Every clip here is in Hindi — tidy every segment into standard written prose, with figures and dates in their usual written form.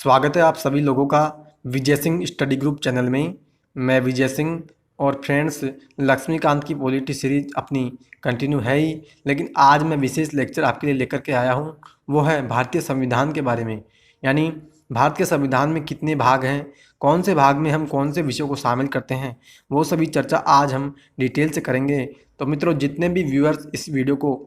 स्वागत है आप सभी लोगों का Vijay Singh study group channel में। मैं विजय सिंह और फ्रेंड्स लक्ष्मीकांत की पॉलिटी सीरीज अपनी कंटिन्यू है ही, लेकिन आज मैं विशेष लेक्चर आपके लिए लेकर के आया हूँ। वो है भारतीय संविधान के बारे में, यानी भारत के संविधान में कितने भाग हैं, कौन से भाग में हम कौन से विषयों को शामिल करते हैं, वो सभी चर्चा आज हम डिटेल से करेंगे। तो मित्रों, जितने भी व्यूअर्स इस वीडियो को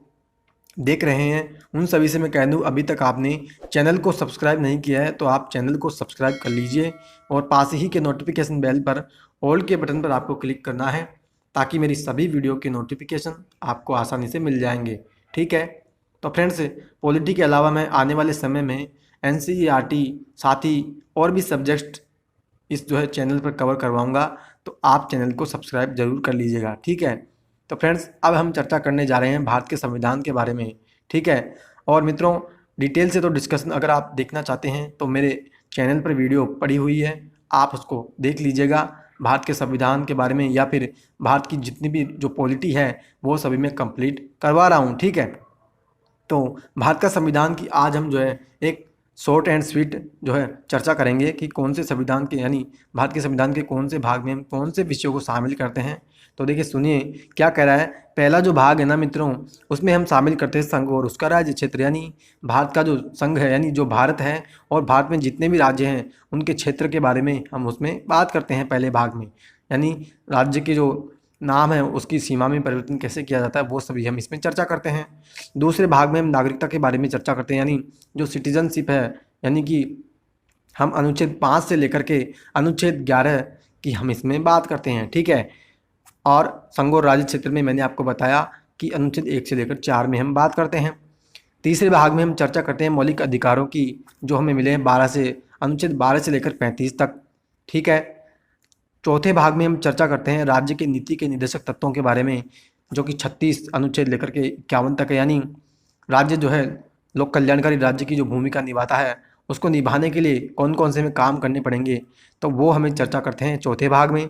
देख रहे हैं उन सभी से मैं कह दूं, अभी तक आपने चैनल को सब्सक्राइब नहीं किया है तो आप चैनल को सब्सक्राइब कर लीजिए और पास ही के नोटिफिकेशन बेल पर ऑल के बटन पर आपको क्लिक करना है ताकि मेरी सभी वीडियो के नोटिफिकेशन आपको आसानी से मिल जाएंगे। ठीक है, तो फ्रेंड्स, पॉलिटी के अलावा मैं आने वाले समय में NCERT साथ ही और भी सब्जेक्ट इस चैनल पर कवर करवाऊँगा, तो आप चैनल को सब्सक्राइब जरूर कर लीजिएगा। ठीक है, तो फ्रेंड्स, अब हम चर्चा करने जा रहे हैं भारत के संविधान के बारे में। ठीक है, और मित्रों, डिटेल से तो डिस्कशन अगर आप देखना चाहते हैं तो मेरे चैनल पर वीडियो पड़ी हुई है, आप उसको देख लीजिएगा। भारत के संविधान के बारे में या फिर भारत की जितनी भी जो पॉलिटी है वो सभी मैं कंप्लीट करवा रहा हूँ। ठीक है, तो भारत का संविधान की आज हम एक शॉर्ट एंड स्वीट चर्चा करेंगे कि कौन से संविधान के, यानी भारत के संविधान के कौन से भाग में हम कौन से विषयों को शामिल करते हैं। तो देखिए, सुनिए क्या कह रहा है। पहला जो भाग है ना मित्रों, उसमें हम शामिल करते हैं संघ और उसका राज्य क्षेत्र, यानी भारत का जो संघ है, यानी जो भारत है और भारत में जितने भी राज्य हैं उनके क्षेत्र के बारे में हम उसमें बात करते हैं पहले भाग में। यानी राज्य के जो नाम है उसकी सीमा में परिवर्तन कैसे किया जाता है वो सभी हम इसमें चर्चा करते हैं। दूसरे भाग में हम नागरिकता के बारे में चर्चा करते हैं, यानी जो सिटीजनशिप है, यानी कि हम अनुच्छेद 5 से लेकर के अनुच्छेद 11 की हम इसमें बात करते हैं। ठीक है, और संघ और राज्य क्षेत्र में मैंने आपको बताया कि अनुच्छेद 1 से लेकर 4 में हम बात करते हैं। तीसरे भाग में हम चर्चा करते हैं मौलिक अधिकारों की, जो हमें मिले हैं अनुच्छेद 12 से लेकर 35 तक। ठीक है, चौथे भाग में हम चर्चा करते हैं राज्य के नीति के निर्देशक तत्वों के बारे में, जो कि 36 अनुच्छेद लेकर के 51 तक है। यानी राज्य लोक कल्याणकारी राज्य की जो भूमिका निभाता है उसको निभाने के लिए कौन कौन से हमें काम करने पड़ेंगे, तो वो हमें चर्चा करते हैं चौथे भाग में।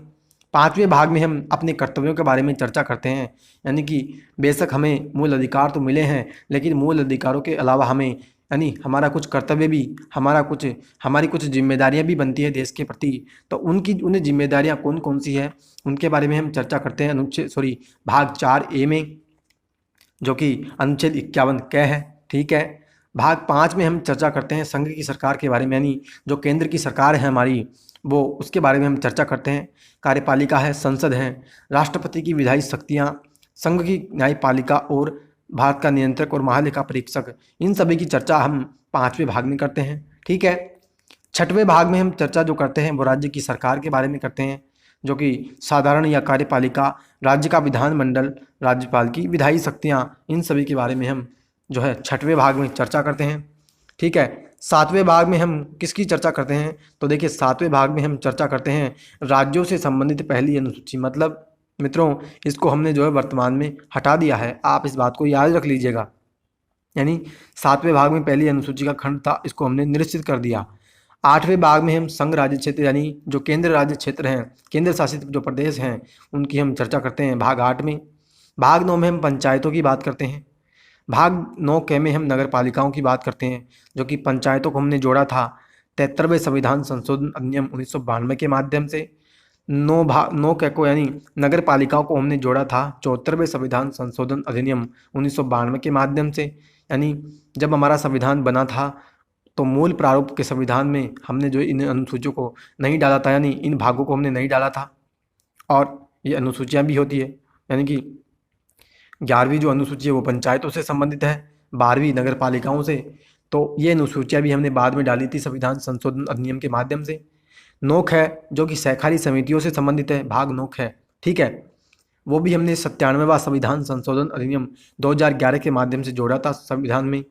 पाँचवें भाग में हम अपने कर्तव्यों के बारे में चर्चा करते हैं, यानी कि बेशक हमें मूल अधिकार तो मिले हैं, लेकिन मूल अधिकारों के अलावा हमें, यानी हमारा कुछ कर्तव्य भी, हमारी कुछ जिम्मेदारियां भी बनती है देश के प्रति। तो उन्हें जिम्मेदारियां कौन कौन सी है उनके बारे में हम चर्चा करते हैं भाग 4A में, जो कि अनुच्छेद 51 क है। ठीक है, भाग 5 में हम चर्चा करते हैं संघ की सरकार के बारे में, यानी जो केंद्र की सरकार है हमारी, वो उसके बारे में हम चर्चा करते हैं। कार्यपालिका है, संसद है, राष्ट्रपति की विधायी शक्तियाँ, संघ की न्यायपालिका और भारत का नियंत्रक और महालेखा परीक्षक, इन सभी की चर्चा हम 5वें भाग में करते हैं। ठीक है, 6वें भाग में हम चर्चा जो करते हैं वो राज्य की सरकार के बारे में करते हैं, जो कि साधारण या कार्यपालिका, राज्य का विधानमंडल, राज्यपाल की विधायी शक्तियाँ, इन सभी के बारे में हम 6वें भाग में चर्चा करते हैं। ठीक है, 7वें भाग में हम किसकी चर्चा करते हैं, तो देखिए 7वें भाग में हम चर्चा करते हैं राज्यों से संबंधित पहली अनुसूची। मतलब मित्रों, इसको हमने वर्तमान में हटा दिया है, आप इस बात को याद रख लीजिएगा। यानी 7वें भाग में पहली अनुसूची का खंड था, इसको हमने निश्चित कर दिया। 8वें भाग में हम संघ राज्य क्षेत्र, यानी जो केंद्र राज्य क्षेत्र हैं, केंद्र शासित जो प्रदेश हैं, उनकी हम चर्चा करते हैं भाग 8 में। भाग 9 में हम पंचायतों की बात करते हैं। भाग 9 में हम नगर पालिकाओं की बात करते हैं, जो कि पंचायतों को हमने जोड़ा था 73वें संविधान संशोधन अधिनियम 1992 के माध्यम से। 9 को यानी नगर पालिकाओं को हमने जोड़ा था 74वें संविधान संशोधन अधिनियम 1992 के माध्यम से। यानी जब हमारा संविधान बना था तो मूल प्रारूप के संविधान में हमने इन अनुसूचियों को नहीं डाला था, यानी इन भागों को हमने नहीं डाला था। और ये अनुसूचियाँ भी होती है, यानी कि 11वीं जो अनुसूची है वो पंचायतों से संबंधित है, 12वीं नगर पालिकाओं से। तो ये अनुसूचियाँ भी हमने बाद में डाली थी संविधान संशोधन अधिनियम के माध्यम से। 9 है जो कि सहकारी समितियों से संबंधित है, भाग 9 है। ठीक है, वो भी हमने 97वां संविधान संशोधन अधिनियम 2011 के माध्यम से जोड़ा था संविधान में।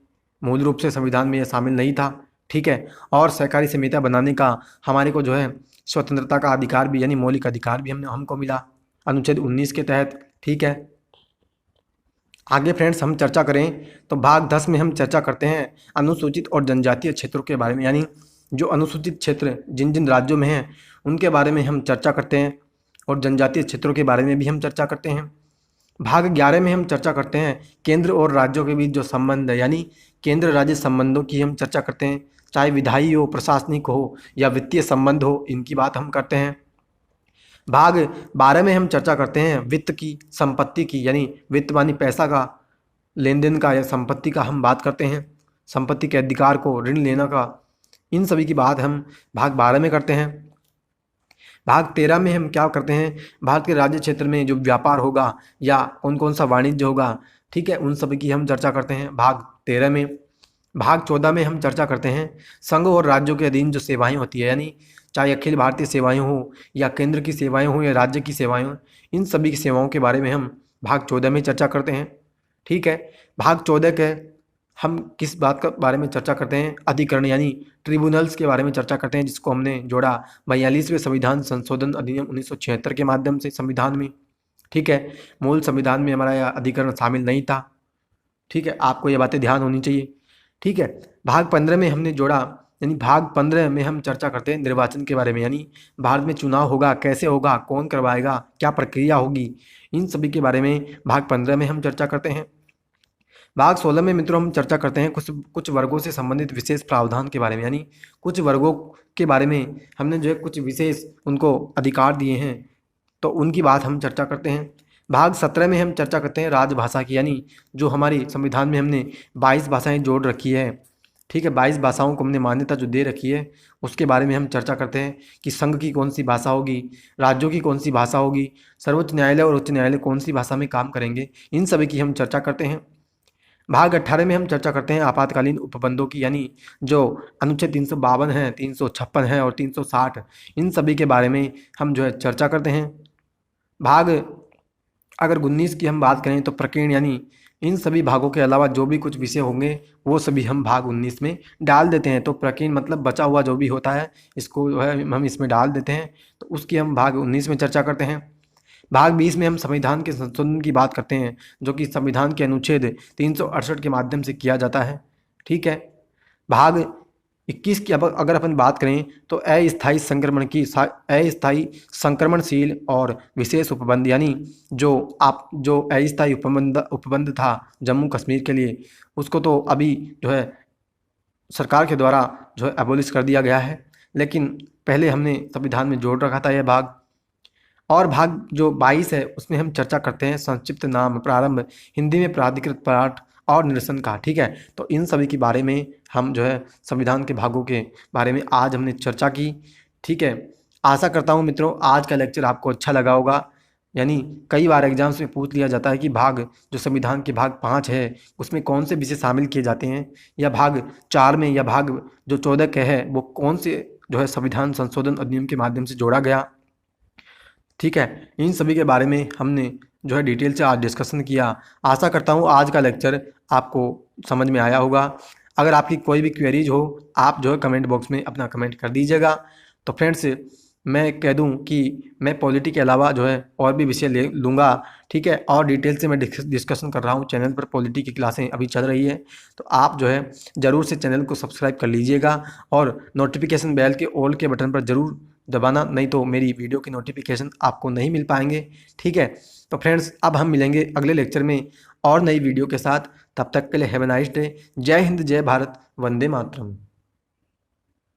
मूल रूप से संविधान में यह शामिल नहीं था। ठीक है, और सहकारी समितियाँ बनाने का हमारे को स्वतंत्रता का अधिकार भी, यानी मौलिक अधिकार भी हमको मिला अनुच्छेद 19 के तहत। ठीक है, आगे फ्रेंड्स हम चर्चा करें तो भाग 10 में हम चर्चा करते हैं अनुसूचित और जनजातीय क्षेत्रों के बारे में, यानी जो अनुसूचित क्षेत्र जिन जिन राज्यों में हैं उनके बारे में हम चर्चा करते हैं और जनजातीय क्षेत्रों के बारे में भी हम चर्चा करते हैं। भाग 11 में हम चर्चा करते हैं केंद्र और राज्यों के बीच जो संबंध है, यानी केंद्र राज्य संबंधों की हम चर्चा करते हैं। चाहे विधायी हो, प्रशासनिक हो या वित्तीय संबंध हो, इनकी बात हम करते हैं। भाग 12 में हम चर्चा करते हैं वित्त की, संपत्ति की, यानी वित्त मानी पैसा का, लेन देन का या संपत्ति का हम बात करते हैं, संपत्ति के अधिकार को, ऋण लेना का, इन सभी की बात हम भाग 12 में करते हैं। भाग 13 में हम क्या करते हैं, भारत के राज्य क्षेत्र में जो व्यापार होगा या कौन कौन सा वाणिज्य होगा, ठीक है, उन सभी की हम चर्चा करते हैं भाग 13 में। भाग 14 में हम चर्चा करते हैं संघ और राज्यों के अधीन जो सेवाएं होती है, यानी चाहे अखिल भारतीय सेवाएं हो या केंद्र की सेवाएं हो या राज्य की सेवाएं हो, इन सभी की सेवाओं के बारे में हम भाग 14 में चर्चा करते हैं। ठीक है, भाग 14 के हम किस बात का बारे में चर्चा करते हैं, अधिकरण यानी ट्रिब्यूनल्स के बारे में चर्चा करते हैं, जिसको हमने जोड़ा 42वें संविधान संशोधन अधिनियम 1976 के माध्यम से संविधान में। ठीक है, मूल संविधान में हमारा यह अधिकरण शामिल नहीं था। ठीक है, आपको ये बातें ध्यान होनी चाहिए। ठीक है, भाग 15 में हमने जोड़ा, यानी भाग 15 में हम चर्चा करते हैं निर्वाचन के बारे में, यानी भारत में चुनाव होगा, कैसे होगा, कौन करवाएगा, क्या प्रक्रिया होगी, इन सभी के बारे में भाग 15 में हम चर्चा करते हैं। भाग 16 में मित्रों हम चर्चा करते हैं कुछ वर्गों से संबंधित विशेष प्रावधान के बारे में, यानी कुछ वर्गों के बारे में हमने जो है कुछ विशेष उनको अधिकार दिए हैं, तो उनकी बात हम चर्चा करते हैं। भाग 17 में हम चर्चा करते हैं राजभाषा की, यानी जो हमारी संविधान में हमने 22 भाषाएं जोड़ रखी है। ठीक है, 22 भाषाओं को हमने मान्यता जो दे रखी है, उसके बारे में हम चर्चा करते हैं कि संघ की कौन सी भाषा होगी, राज्यों की कौन सी भाषा होगी, सर्वोच्च न्यायालय और उच्च न्यायालय कौन सी भाषा में काम करेंगे, इन सभी की हम चर्चा करते हैं। भाग 18 में हम चर्चा करते हैं आपातकालीन उपबंधों की, यानी जो अनुच्छेद 352 है, 356 है और 360, इन सभी के बारे में हम जो है चर्चा करते हैं। भाग अगर 19 की हम बात करें तो प्रकीर्ण, यानी इन सभी भागों के अलावा जो भी कुछ विषय होंगे वो सभी हम भाग 19 में डाल देते हैं। तो प्रकीर्ण मतलब बचा हुआ जो भी होता है, इसको जो है हम इसमें डाल देते हैं, तो उसकी हम भाग 19 में चर्चा करते हैं। भाग 20 में हम संविधान के संशोधन की बात करते हैं, जो कि संविधान के अनुच्छेद 368 के माध्यम से किया जाता है। ठीक है, भाग 21 की अगर अपन बात करें तो अस्थायी संक्रमणशील और विशेष उपबंध, यानी जो अस्थायी उपबंध था जम्मू कश्मीर के लिए, उसको तो अभी जो है सरकार के द्वारा जो है एबोलिश कर दिया गया है, लेकिन पहले हमने संविधान में जोड़ रखा था यह भाग। और भाग जो 22 है उसमें हम चर्चा करते हैं संक्षिप्त नाम, प्रारंभ, हिंदी में प्राधिकृत पाठ और निरसन का। ठीक है, तो इन सभी के बारे में हम जो है संविधान के भागों के बारे में आज हमने चर्चा की। ठीक है, आशा करता हूँ मित्रों आज का लेक्चर आपको अच्छा लगा होगा। यानी कई बार एग्जाम्स में पूछ लिया जाता है कि भाग जो संविधान के भाग 5 है उसमें कौन से विषय शामिल किए जाते हैं, या भाग 4 में या भाग जो 14 के है वो कौन से जो है संविधान संशोधन अधिनियम के माध्यम से जोड़ा गया। ठीक है, इन सभी के बारे में हमने जो है डिटेल से आज डिस्कशन किया। आशा करता हूँ आज का लेक्चर आपको समझ में आया होगा। अगर आपकी कोई भी क्वेरीज हो आप जो है कमेंट बॉक्स में अपना कमेंट कर दीजिएगा। तो फ्रेंड्स मैं कह दूं कि मैं पॉलिटी के अलावा जो है और भी विषय ले लूँगा। ठीक है, और डिटेल से मैं डिस्कशन कर रहा हूँ, चैनल पर पॉलिटी की क्लासें अभी चल रही है, तो आप जो है ज़रूर से चैनल को सब्सक्राइब कर लीजिएगा और नोटिफिकेशन बेल के ऑल के बटन पर ज़रूर दबाना, नहीं तो मेरी वीडियो की नोटिफिकेशन आपको नहीं मिल पाएंगे। ठीक है, तो फ्रेंड्स अब हम मिलेंगे अगले लेक्चर में और नई वीडियो के साथ। तब तक के लिए हैव अ नाइस डे। जय हिंद, जय भारत, वंदे मातरम।